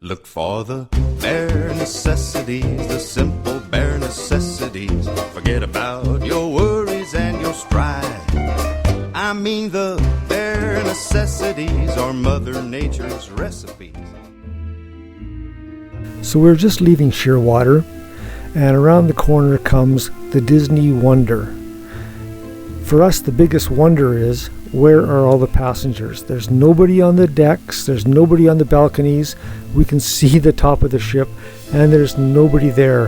Look for the bare necessities, the simple bare necessities. Forget about your worries and your strife. I mean the bare necessities are Mother Nature's recipes. So we're just leaving Shearwater, and around the corner comes the Disney Wonder. For us, the biggest wonder is, where are all the passengers? There's nobody on the decks, there's nobody on the balconies. We can see the top of the ship, and there's nobody there.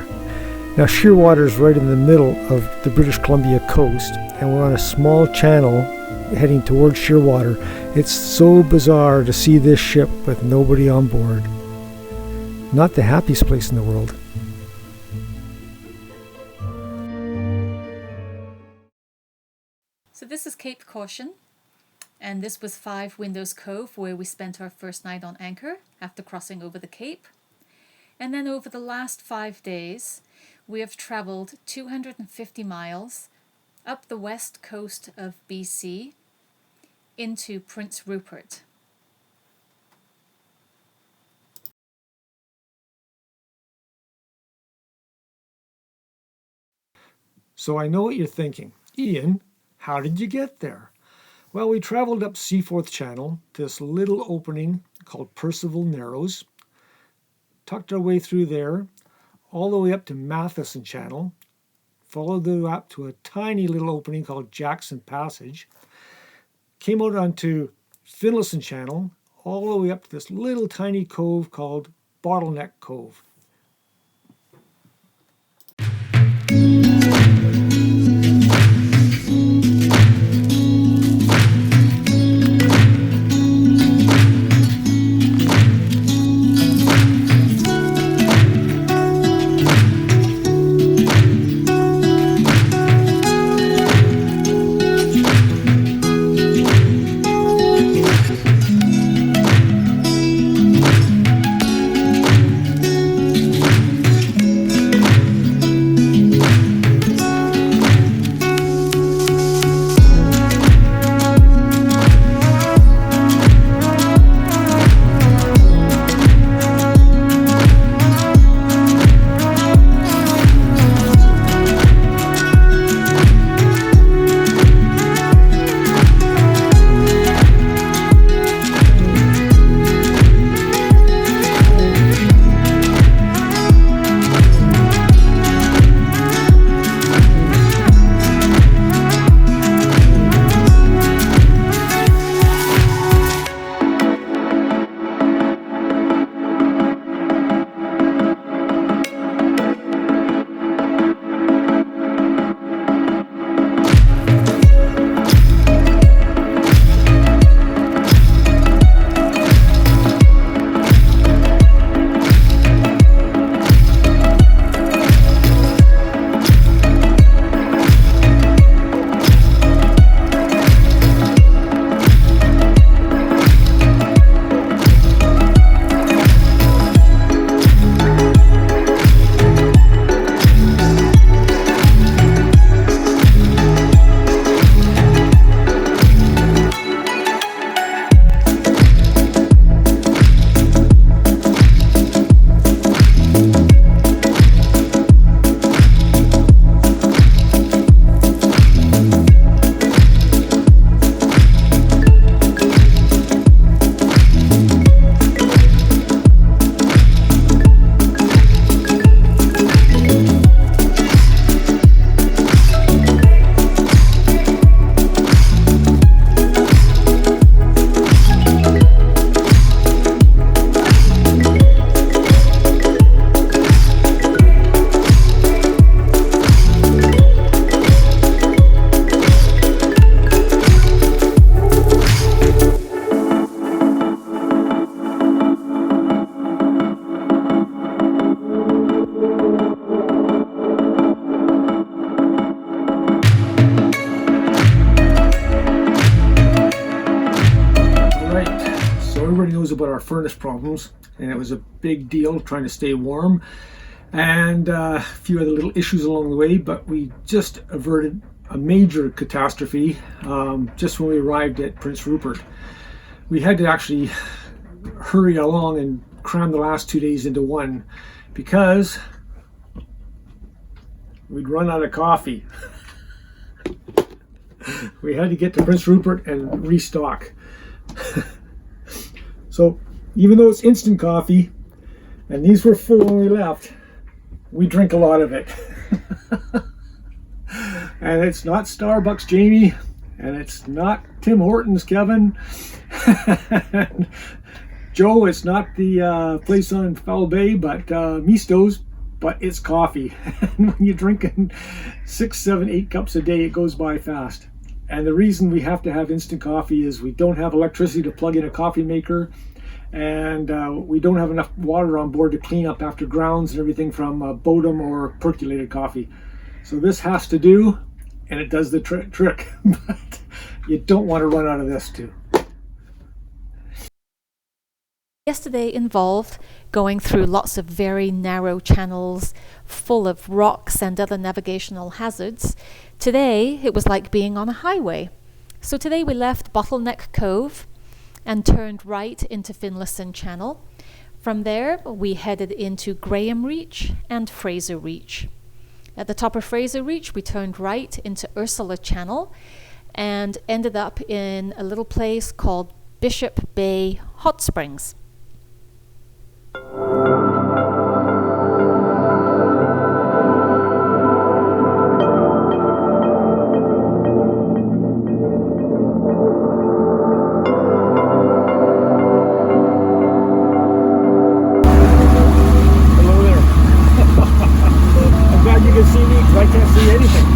Now, Shearwater is right in the middle of the British Columbia coast, and we're on a small channel heading towards Shearwater. It's so bizarre to see this ship with nobody on board. Not the happiest place in the world. So this is Cape Caution, and this was 5 Windows Cove, where we spent our first night on anchor after crossing over the Cape. And then over the last 5 days, we have traveled 250 miles up the west coast of BC into Prince Rupert. So I know what you're thinking. Ian, how did you get there? Well, we traveled up Seaforth Channel to this little opening called Percival Narrows, tucked our way through there, all the way up to Matheson Channel, followed it up to a tiny little opening called Jackson Passage, came out onto Finlayson Channel, all the way up to this little tiny cove called Bottleneck Cove. About our furnace problems, and it was a big deal trying to stay warm, and a few other little issues along the way, but we just averted a major catastrophe just when we arrived at Prince Rupert. We had to actually hurry along and cram the last 2 days into one because we'd run out of coffee. We had to get to Prince Rupert and restock. So even though it's instant coffee, and these were full when we left, we drink a lot of it. And it's not Starbucks, Jamie, and it's not Tim Hortons, Kevin. Joe, it's not the place on Foul Bay, but Misto's, but it's coffee. And when you're drinking 6, 7, 8 cups a day, it goes by fast. And the reason we have to have instant coffee is we don't have electricity to plug in a coffee maker, and we don't have enough water on board to clean up after grounds and everything from Bodum or percolated coffee. So this has to do, and it does the trick. But you don't want to run out of this too. Yesterday involved going through lots of very narrow channels full of rocks and other navigational hazards. Today it was like being on a highway. So today we left Bottleneck Cove and turned right into Finlayson Channel. From there we headed into Graham Reach and Fraser Reach. At the top of Fraser Reach we turned right into Ursula Channel and ended up in a little place called Bishop Bay Hot Springs. I can't see anything.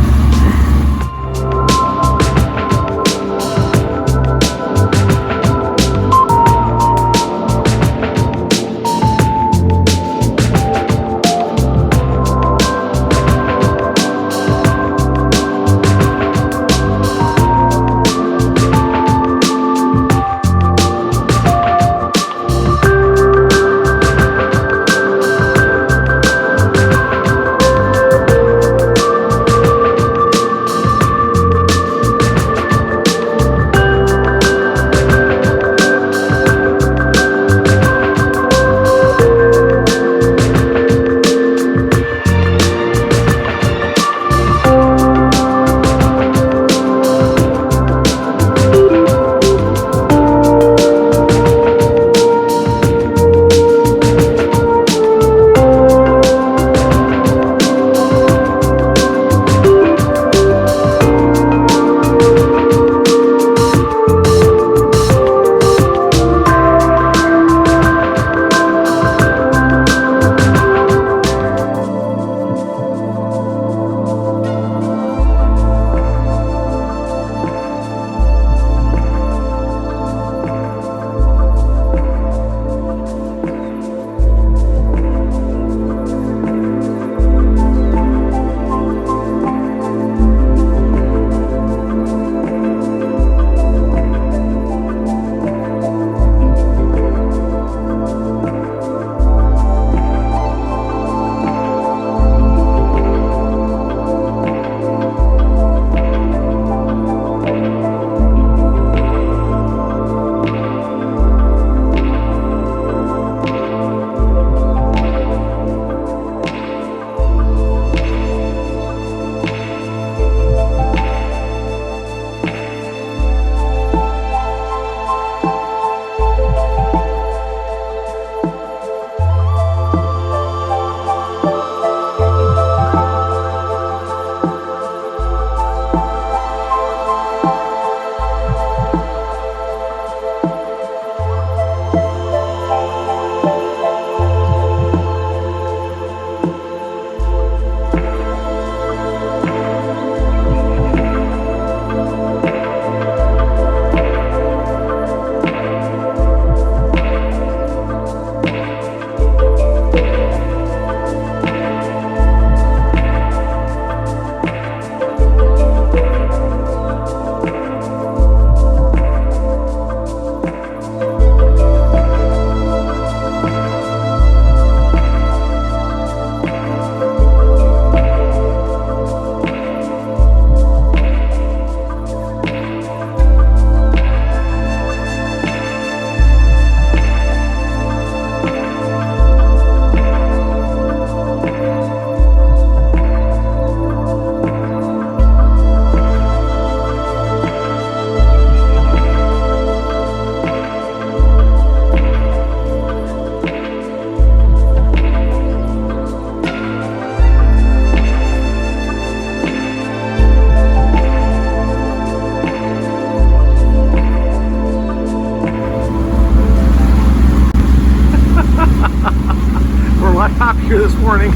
happier this morning.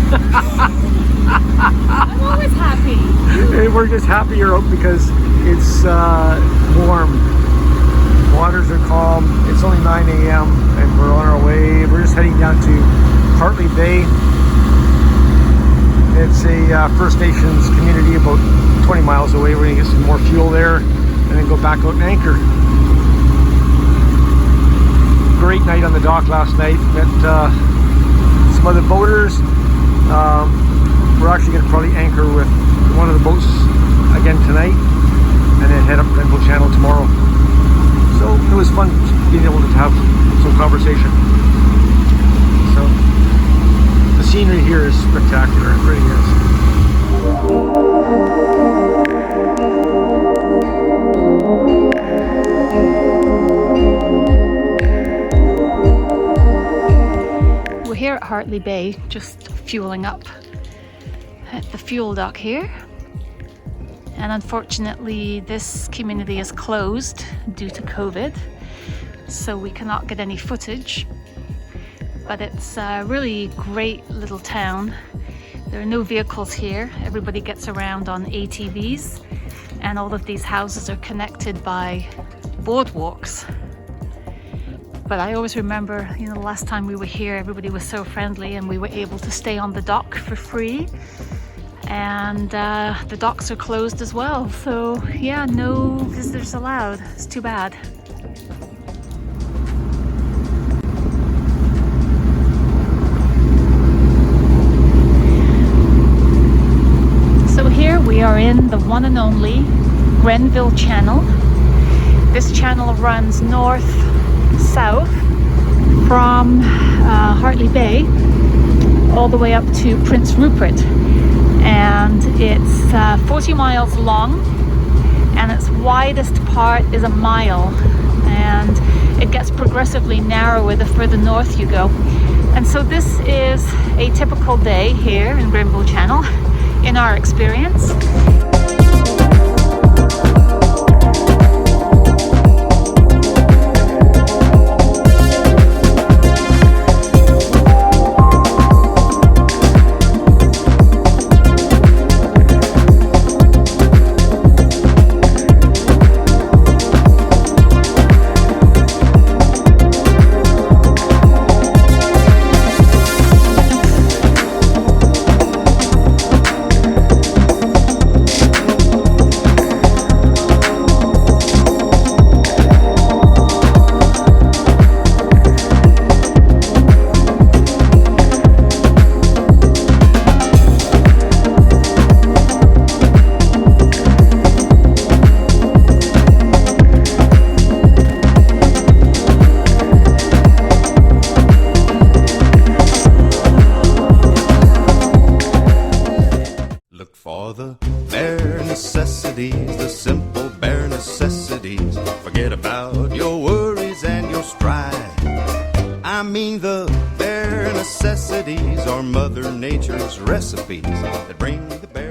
I'm always happy. And we're just happier out because it's warm. Waters are calm. It's only 9 a.m. and we're on our way. We're just heading down to Hartley Bay. It's a First Nations community about 20 miles away. We're going to get some more fuel there and then go back out and anchor. Great night on the dock last night. Met some other boaters. We're actually going to probably anchor with one of the boats again tonight and then head up Grenville Channel tomorrow. So it was fun being able to have some conversation. So the scenery here is spectacular. It really is. We're here at Hartley Bay, just fueling up at the fuel dock here. And unfortunately, this community is closed due to COVID, so we cannot get any footage. But it's a really great little town. There are no vehicles here. Everybody gets around on ATVs, and all of these houses are connected by boardwalks. But I always remember, you know, the last time we were here, everybody was so friendly and we were able to stay on the dock for free. And the docks are closed as well. So yeah, no visitors allowed. It's too bad. So here we are in the one and only Grenville Channel. This channel runs north-south from Hartley Bay all the way up to Prince Rupert. And it's 40 miles long, and its widest part is a mile, and it gets progressively narrower the further north you go. And so this is a typical day here in Grenville Channel in our experience. The bare necessities, the simple bare necessities. Forget about your worries and your strife. I mean the bare necessities are Mother Nature's recipes that bring the bare